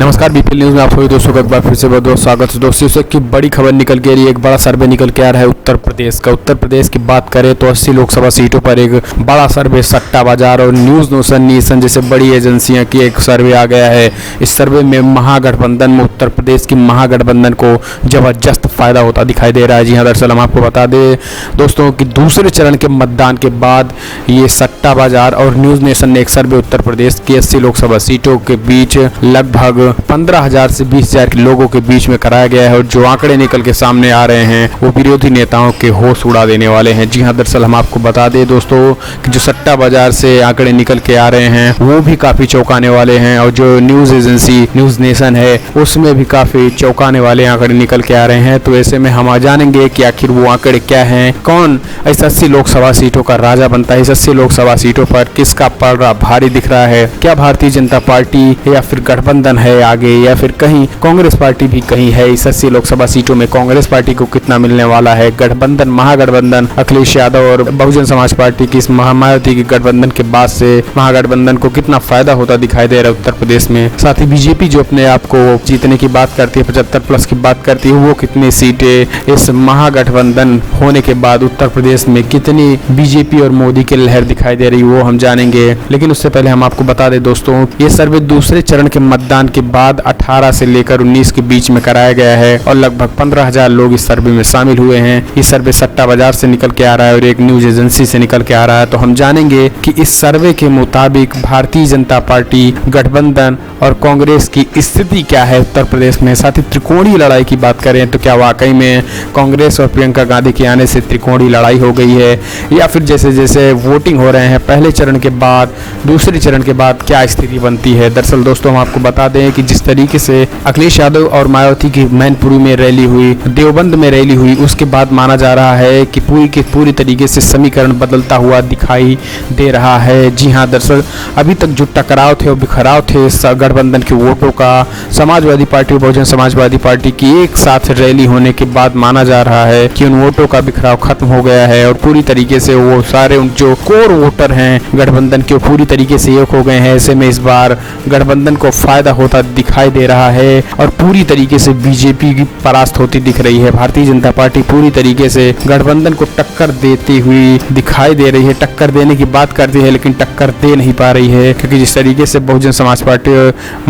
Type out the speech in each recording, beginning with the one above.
नमस्कार, BPL news में आप सभी दोस्तों का एक बार फिर से बहुत बहुत स्वागत है। दोस्तों की बड़ी खबर निकल के आ रही है, एक बड़ा सर्वे निकल के आ रहा है उत्तर प्रदेश का। उत्तर प्रदेश की बात करें तो 80 लोकसभा सीटों पर एक बड़ा सर्वे सट्टा बाजार और न्यूज़ नेशन जैसे बड़ी एजेंसियां की एक सर्वे आ गया है। इस सर्वे में महागठबंधन में उत्तर प्रदेश की महागठबंधन को जबरदस्त फायदा होता दिखाई दे रहा है। जी हाँ, दरअसल हम आपको बता दें दोस्तों कि दूसरे चरण के मतदान के बाद ये सट्टा बाजार और न्यूज़ नेशन ने एक सर्वे उत्तर प्रदेश की 80 लोकसभा सीटों के बीच लगभग 15,000 से 20,000 के लोगों के बीच में कराया गया है। और जो आंकड़े निकल के सामने आ रहे हैं वो विरोधी नेताओं के होश उड़ा देने वाले हैं। जी हाँ, दरअसल हम आपको बता दें दोस्तों कि जो सट्टा बाजार से आंकड़े निकल के आ रहे हैं वो भी काफ़ी चौंकाने वाले हैं, और जो न्यूज़ एजेंसी न्यूज़ नेशन है उसमें भी काफ़ी चौंकाने वाले आंकड़े निकल के आ रहे हैं। तो ऐसे में हम जानेंगे कि आखिर वो आंकड़े क्या हैं, कौन इस 80 लोकसभा सीटों का राजा बनता है। इस 80 लोकसभा सीटों पर किसका पलड़ा भारी दिख रहा है? क्या भारतीय जनता पार्टी या फिर गठबंधन है आगे, या फिर कहीं कांग्रेस पार्टी भी कहीं है? इस 80 लोकसभा सीटों में कांग्रेस पार्टी को कितना मिलने वाला है? गठबंधन महागठबंधन अखिलेश यादव और बहुजन समाज पार्टी की इस मायावती के गठबंधन के बाद से महागठबंधन को कितना फायदा होता दिखाई दे रहा है उत्तर प्रदेश में। साथ ही बीजेपी जो अपने आप को जीतने की बात करती है, 75+ की बात करती है, वो कितनी सीटें इस महागठबंधन होने के बाद उत्तर प्रदेश में कितनी बीजेपी और मोदी की लहर दिखाई दे रही है वो हम जानेंगे। लेकिन उससे पहले हम आपको बता दें दोस्तों, ये सर्वे दूसरे चरण के मतदान के बाद 18 से लेकर 19 के बीच में कराया गया है और लगभग 15,000 लोग इस सर्वे में शामिल हुए हैं। इस सर्वे सट्टा बाजार से निकल के आ रहा है और एक न्यूज एजेंसी से निकल के आ रहा है। तो हम जानेंगे कि इस सर्वे के मुताबिक भारतीय जनता पार्टी, गठबंधन और कांग्रेस की स्थिति क्या है उत्तर प्रदेश में। साथ ही त्रिकोणीय लड़ाई की बात करें तो क्या वाकई में कांग्रेस और प्रियंका गांधी के आने से त्रिकोणीय लड़ाई हो गई है, या फिर जैसे जैसे वोटिंग हो रहे हैं पहले चरण के बाद दूसरे चरण के बाद क्या स्थिति बनती है। दरअसल दोस्तों हम आपको बता दें कि जिस तरीके से अखिलेश यादव और मायावती की मैनपुरी में रैली हुई, देवबंद में रैली हुई, उसके बाद माना जा रहा है कि पूरी तरीके से समीकरण बदलता हुआ दिखाई दे रहा है। जी हाँ, दरअसल अभी तक जो टकराव थे और बिखराव थे गठबंधन के वोटों का, समाजवादी पार्टी और बहुजन समाजवादी पार्टी की एक साथ रैली होने के बाद माना जा रहा है कि उन वोटों का बिखराव खत्म हो गया है और पूरी तरीके से वो सारे उन जो कोर वोटर हैं गठबंधन के पूरी तरीके से एक हो गए हैं। ऐसे में इस बार गठबंधन को फायदा होता दिखाई दे रहा है और पूरी तरीके से बीजेपी की परास्त होती दिख रही है। भारतीय जनता पार्टी पूरी तरीके से गठबंधन को टक्कर देती हुई दिखाई दे रही है। टक्कर देने की बात करती है लेकिन टक्कर दे नहीं पा रही है, क्योंकि जिस तरीके से बहुजन समाज पार्टी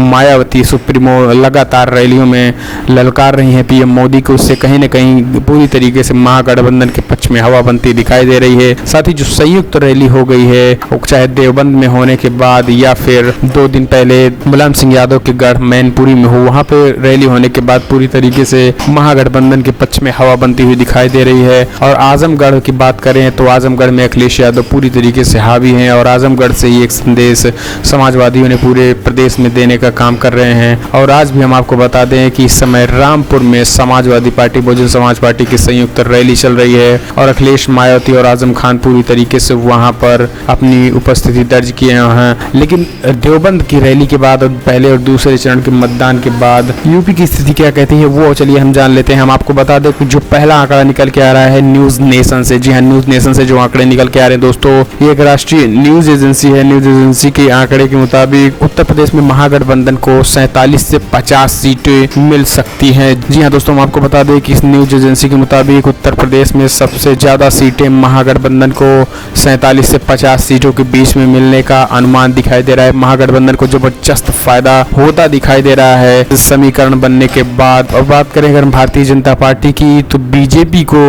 मायावती सुप्रीमो लगातार रैलियों में ललकार रही है पीएम मोदी को, उससे कहीं न कहीं पूरी तरीके से महागठबंधन के पक्ष में हवा बनती दिखाई दे रही है। साथ ही जो संयुक्त रैली हो गई है चाहे देवबंद में होने के बाद या फिर 2 दिन पहले मुलायम सिंह यादव के गढ़ मैनपुरी में हो, वहां पे रैली होने के बाद पूरी तरीके से महागठबंधन के पक्ष में हवा बनती हुई दिखाई दे रही है। और आजमगढ़ की बात करें तो आजमगढ़ में अखिलेश यादव पूरी तरीके से हावी हैं और आजमगढ़ से ही एक संदेश समाजवादियों ने पूरे प्रदेश में देने का काम कर रहे हैं। और आज भी हम आपको बता दें कि इस समय रामपुर में समाजवादी पार्टी, बहुजन समाज पार्टी की संयुक्त रैली चल रही है और अखिलेश, मायावती और आजम खान पूरी तरीके से वहां पर अपनी उपस्थिति दर्ज किए हैं। लेकिन देवबंद की रैली के बाद और पहले और दूसरे चरण के मतदान के बाद यूपी की स्थिति क्या कहती है वो चलिए हम जान लेते हैं। हम आपको बता दें कि जो पहला आंकड़ा निकल के आ रहा है न्यूज़ नेशन से। जी हाँ, न्यूज़ नेशन से जो आंकड़े निकल के आ रहे हैं दोस्तों, ये एक राष्ट्रीय न्यूज़ एजेंसी है। न्यूज़ एजेंसी के आंकड़े के मुताबिक उत्तर प्रदेश में महागठबंधन को 47 से 50 सीटें मिल सकती हैं। जी हाँ दोस्तों, हम आपको बता दें कि इस न्यूज़ एजेंसी के मुताबिक उत्तर प्रदेश में सबसे ज़्यादा सीटें महागठबंधन को 47 से 50 सीटों के बीच में मिलने का अनुमान दिखाई दे रहा है। महागठबंधन को जबरदस्त फायदा होता दिखाई दे रहा है इस समीकरण बनने के बाद। और बात करें अगर भारतीय जनता पार्टी की तो बीजेपी को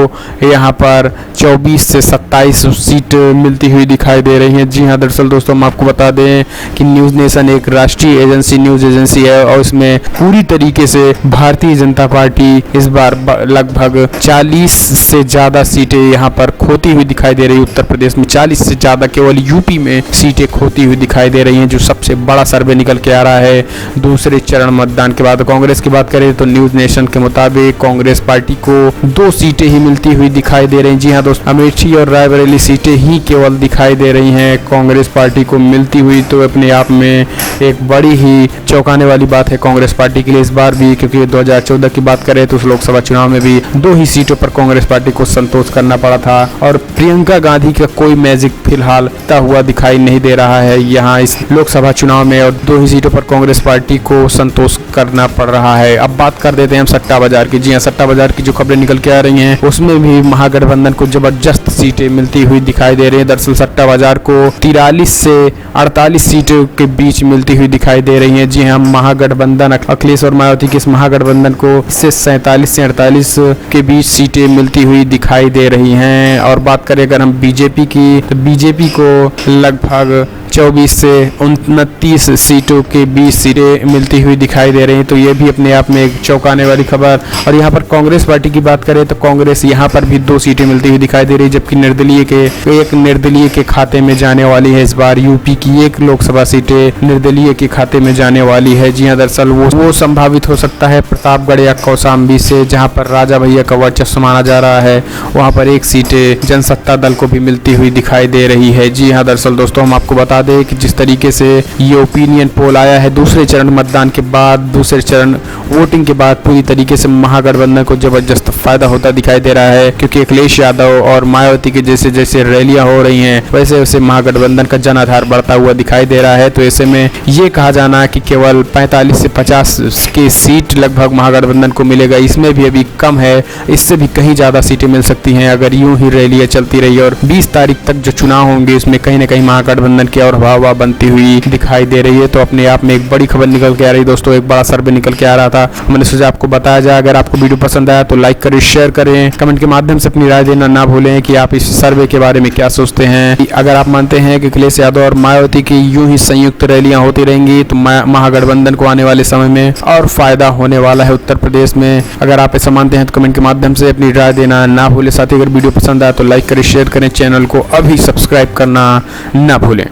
यहाँ पर 24 से 27 सीट मिलती हुई दिखाई दे रही हैं। जी हाँ, दरअसल दोस्तों हम आपको बता दें कि न्यूज़ नेशन एक राष्ट्रीय एजेंसी न्यूज़ एजेंसी है और इसमें पूरी तरीके से भारतीय जनता पार्टी इस बार लगभग 40 से ज़्यादा सीटें यहाँ पर खोती हुई दिखाई दे रही है। उत्तर प्रदेश में 40 से ज़्यादा केवल यूपी में सीटें खोती हुई दिखाई दे रही हैं, जो सबसे बड़ा सर्वे निकल के आ रहा है दूसरे चरण मतदान के बाद। कांग्रेस की बात करें तो न्यूज़ नेशन के मुताबिक कांग्रेस पार्टी को 2 सीटें ही मिलती हुई दिखाई दे रही हैं। जी हाँ दोस्तों, अमेठी और रायबरेली सीटें ही केवल दिखाई दे रही हैं कांग्रेस पार्टी को मिलती हुई, तो अपने आप में एक बड़ी ही चौंकाने वाली बात है कांग्रेस पार्टी के लिए इस बार भी, क्योंकि 2014 की बात करें तो उस लोकसभा चुनाव में भी 2 ही सीटों पर कांग्रेस पार्टी को संतोष करना पड़ा था और प्रियंका गांधी का कोई मैजिक फिलहाल हुआ दिखाई नहीं दे रहा है यहाँ इस लोकसभा चुनाव में। और 2 ही सीटों पर कांग्रेस पार्टी पार्टी को संतोष करना पड़ रहा है। अब बात कर देते हैं हम सट्टा बाजार की। जी हाँ, सट्टा बाजार की जो खबरें निकल के आ रही हैं उसमें भी महागठबंधन को जबरदस्त सीटें मिलती हुई दिखाई दे रही है। दरअसल सट्टा बाजार को 43 से 48 सीटों के बीच मिलती हुई दिखाई दे रही है। जी हाँ, महागठबंधन अखिलेश और मायावती के इस महागठबंधन को इससे 47 से 48 के बीच सीटें मिलती हुई दिखाई दे रही हैं। और बात करें अगर हम बीजेपी की, तो बीजेपी को लगभग 24 से 29 सीटों के बीच सीटें मिलती हुई दिखाई दे रही हैं। तो ये भी अपने आप में एक चौंकाने वाली खबर। और यहाँ पर कांग्रेस पार्टी की बात करें तो कांग्रेस यहाँ पर भी 2 सीटें मिलती हुई दिखाई दे रही है, जबकि निर्दलीय के खाते में जाने वाली है। इस बार यूपी की 1 लोकसभा सीटें निर्दलीय के खाते में जाने वाली है। जी हाँ, दरअसल वो संभावित हो सकता है प्रतापगढ़ या कौशाम्बी से, जहाँ पर राजा भैया का वर्चस्व माना जा रहा है। वहाँ पर 1 सीटें जनसत्ता दल को भी मिलती हुई दिखाई दे रही है। जी हाँ, दरअसल दोस्तों हम आपको बता दें कि जिस तरीके से ये ओपिनियन पोल आया है दूसरे चरण मतदान के बाद, दूसरे चरण वोटिंग के बाद, पूरी तरीके से महागठबंधन को जबरदस्त फायदा होता दिखाई दे रहा है, क्योंकि अखिलेश यादव और मायावती के जैसे जैसे रैलियां हो रही हैं वैसे वैसे महागठबंधन का जन आधार बढ़ता हुआ दिखाई दे रहा है। तो ऐसे में ये कहा जाना कि केवल 45 से 50 की सीट लगभग महागठबंधन को मिलेगा, इसमें भी अभी कम है। इससे भी कहीं ज्यादा सीटें मिल सकती हैं अगर यूं ही रैलियां चलती रही। और 20 तारीख तक जो चुनाव होंगे उसमें कहीं ना कहीं महागठबंधन की और हवा बनती हुई दिखाई दे रही है। तो अपने आप में एक बड़ी खबर निकल के आ रही दोस्तों, एक बड़ा सर्वे निकल के आ रहा था, मैंने सोचा आपको बताया जाए। अगर आपको वीडियो पसंद आया तो लाइक करें, शेयर करें, कमेंट के माध्यम से अपनी राय देना ना भूलें कि आप इस सर्वे के बारे में क्या सोचते हैं। अगर आप मानते हैं कि अखिलेश यादव और मायावती की यूं ही संयुक्त रैलियां होती रहेंगी तो महागठबंधन को आने वाले समय में और फायदा होने वाला है उत्तर प्रदेश में। अगर आप ऐसा मानते हैं तो कमेंट के माध्यम से अपनी राय देना ना भूलें। साथ ही अगर वीडियो पसंद आया तो लाइक करें, शेयर करें, चैनल को अभी सब्सक्राइब करना ना भूलें।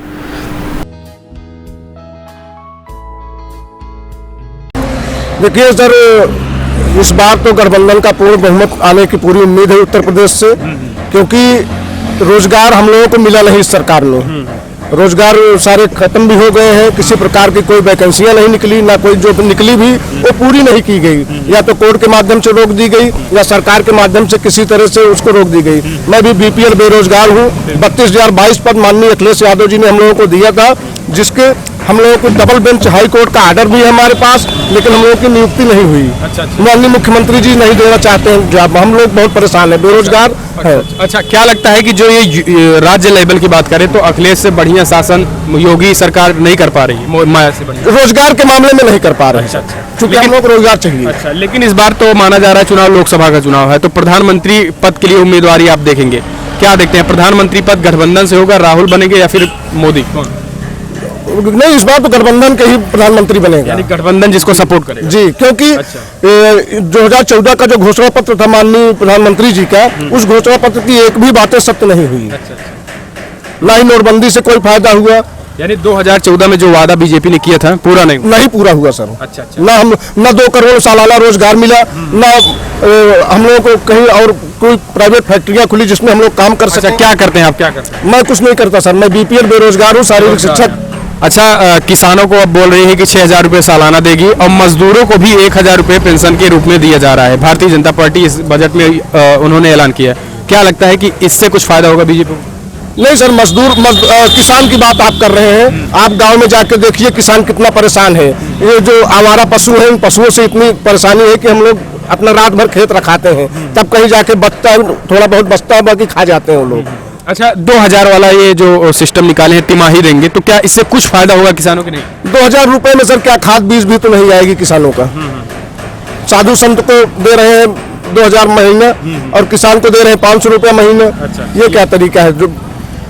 देखिए सर, इस बार तो गठबंधन का पूर्ण बहुमत आने की पूरी उम्मीद है उत्तर प्रदेश से, क्योंकि रोजगार हम लोगों को मिला नहीं इस सरकार में। रोजगार सारे खत्म भी हो गए हैं, किसी प्रकार की कोई वैकेंसियां नहीं निकली, ना कोई जो निकली भी वो पूरी नहीं की गई, या तो कोर्ट के माध्यम से रोक दी गई या सरकार के माध्यम से किसी तरह से उसको रोक दी गई। मैं भी बीपीएल बेरोजगार हूँ। 32,022 पद माननीय अखिलेश यादव जी ने हम लोगों को दिया था, जिसके हम लोगों को डबल बेंच हाई कोर्ट का आर्डर भी है हमारे पास, लेकिन हम लोगों की नियुक्ति नहीं हुई। माननीय मुख्यमंत्री जी नहीं देना चाहते हैं जॉब। हम लोग बहुत परेशान हैं, बेरोजगार है। अच्छा, क्या लगता है कि जो ये राज्य लेवल की बात करें तो अखिलेश से बढ़िया शासन योगी सरकार नहीं कर पा रही, माया से बढ़िया रोजगार के मामले में नहीं कर पा रहे हैं, क्योंकि हम लोग को रोजगार चाहिए। अच्छा, लेकिन इस बार तो माना जा रहा है चुनाव लोकसभा का चुनाव है, तो प्रधानमंत्री पद के लिए उम्मीदवारी आप देखेंगे, क्या देखते हैं? प्रधानमंत्री पद गठबंधन से होगा, राहुल बनेंगे या फिर मोदी? नहीं, इस बार तो गठबंधन के ही प्रधानमंत्री बनेगा, यानी गठबंधन जिसको सपोर्ट करेगा। जी, क्योंकि 2014 का जो घोषणा पत्र था माननीय प्रधानमंत्री जी का, उस घोषणा पत्र की एक भी बातें सत्य नहीं हुई। ना ही नोटबंदी से कोई फायदा हुआ। यानी 2014 में जो वादा बीजेपी ने किया था पूरा नहीं पूरा हुआ सर। अच्छा। ना 2 करोड़ सालाना रोजगार मिला, ना हम लोगों को कहीं और कोई प्राइवेट फैक्ट्रियां खुली जिसमें हम लोग काम कर सकें। क्या करते हैं आप? क्या करते हैं? मैं कुछ नहीं करता सर, मैं बीपीएल बेरोजगार हूँ, शारीरिक शिक्षक। अच्छा, किसानों को अब बोल रही है कि 6,000 रुपये सालाना देगी और मजदूरों को भी 1,000 रुपये पेंशन के रूप में दिया जा रहा है। भारतीय जनता पार्टी इस बजट में उन्होंने ऐलान किया। क्या लगता है कि इससे कुछ फायदा होगा बीजेपी को? नहीं सर, किसान की बात आप कर रहे हैं। आप गांव में जाकर देखिए किसान कितना परेशान है। ये जो आवारा पशु है, इन पशुओं से इतनी परेशानी है कि हम लोग अपना रात भर खेत रखाते हैं, तब कहीं जाके बचता है, थोड़ा बहुत बचता है, बाकी खा जाते हैं वो लोग। अच्छा, 2,000 वाला ये जो सिस्टम निकाले हैं, तिमाही देंगे, तो क्या इससे कुछ फायदा होगा किसानों के? नहीं, 2,000 रुपए में सर क्या खाद बीज भी तो नहीं आएगी किसानों का। साधु संत को दे रहे हैं 2,000 महीना और किसान को दे रहे हैं 500 रुपया महीना। अच्छा, ये क्या तरीका है? जो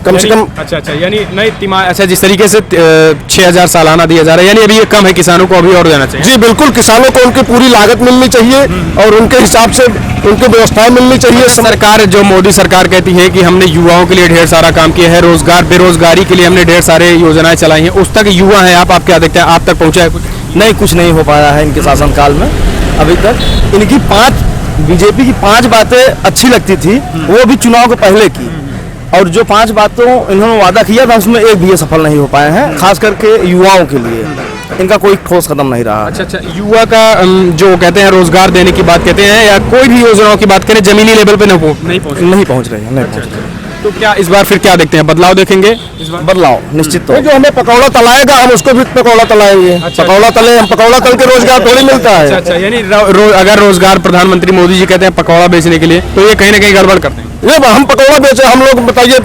कम से कम अच्छा यानी नहीं तिमाही। अच्छा, जिस तरीके से 6,000 सालाना दिया जा रहा है, यानी अभी ये कम है, किसानों को अभी और देना चाहिए। जी बिल्कुल, किसानों को उनकी पूरी लागत मिलनी चाहिए और उनके हिसाब से उनकी व्यवस्थाएं मिलनी चाहिए। सरकार, जो मोदी सरकार कहती है कि हमने युवाओं के लिए ढेर सारा काम किया है, रोजगार बेरोजगारी के लिए हमने ढेर सारे योजनाएं चलाई हैं, उस तक युवा है आप क्या देखते हैं? आप तक पहुंचा है कुछ? नहीं, कुछ नहीं हो पाया है इनके शासनकाल में अभी तक। इनकी बीजेपी की 5 बातें अच्छी लगती थी, वो भी चुनाव के पहले की, और जो 5 बातों इन्होंने वादा किया था उसमें एक भी ये सफल नहीं हो पाए हैं, खास करके युवाओं के लिए इनका कोई ठोस कदम नहीं रहा। अच्छा, युवा का जो कहते हैं रोजगार देने की बात कहते हैं या कोई भी योजनाओं की बात करें, जमीनी लेवल पे नहीं पहुंच रहे हैं। तो क्या इस बार फिर क्या देखते हैं, बदलाव देखेंगे इस बार? बदलाव निश्चित तौर जो हमें पकौड़ा तलाएगा हम उसको भी पकौड़ा तलाएंगे। पकौड़ा तले, हम पकौड़ा तल के रोजगार थोड़ी मिलता है। अच्छा, यानी अगर रोजगार प्रधानमंत्री मोदी जी कहते हैं पकौड़ा बेचने के लिए, तो ये कहीं ना कहीं गड़बड़ करते हैं। ये हम पकौड़ा बेचे, हम लोग बताइए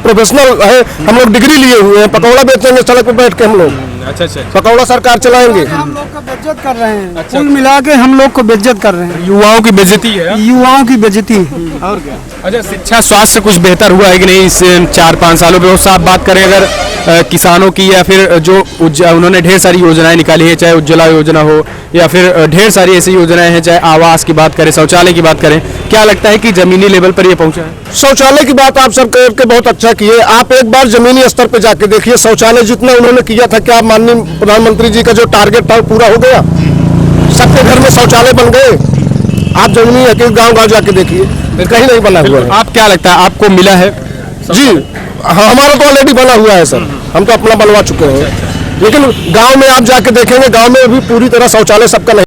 प्रोफेशनल है, हम लोग डिग्री लिए हुए हैं, पकौड़ा बेचेंगे सड़क पर बैठ के हम लोग। अच्छा अच्छा, पकौड़ा सरकार चलाएंगे। हम लोग को बेइज्जत कर रहे हैं, कुल मिला के हम लोग को बेइज्जत कर रहे हैं, युवाओं की बेइज्जती है। युवाओं की बेइज्जती। और क्या? अच्छा, शिक्षा स्वास्थ्य कुछ बेहतर हुआ है कि नहीं इस 4-5 सालों में? वो साफ बात करें अगर किसानों की, या फिर जो उन्होंने ढेर सारी योजनाएं निकाली है, चाहे उज्ज्वला योजना हो या फिर ढेर सारी ऐसी योजनाएं हैं, चाहे आवास की बात करें, शौचालय की बात करें, क्या लगता है कि जमीनी लेवल पर ये पहुंचा है? शौचालय की बात आप सब करके बहुत अच्छा किए। आप एक बार जमीनी स्तर पे जाके देखिए, शौचालय जितना उन्होंने किया था, क्या माननीय प्रधानमंत्री जी का जो टारगेट था वो पूरा हो गया? सबके घर में शौचालय बन गए? आप जमीनी गांव-गांव जाके देखिए, कहीं नहीं बना हुआ है। आप क्या लगता है, आपको मिला है? जी हमारा तो ऑलरेडी बना हुआ है सर, हम तो अपना बनवा चुके हैं। लेकिन गांव में आप जाके देखेंगे, गांव में अभी पूरी तरह शौचालय सबका नहीं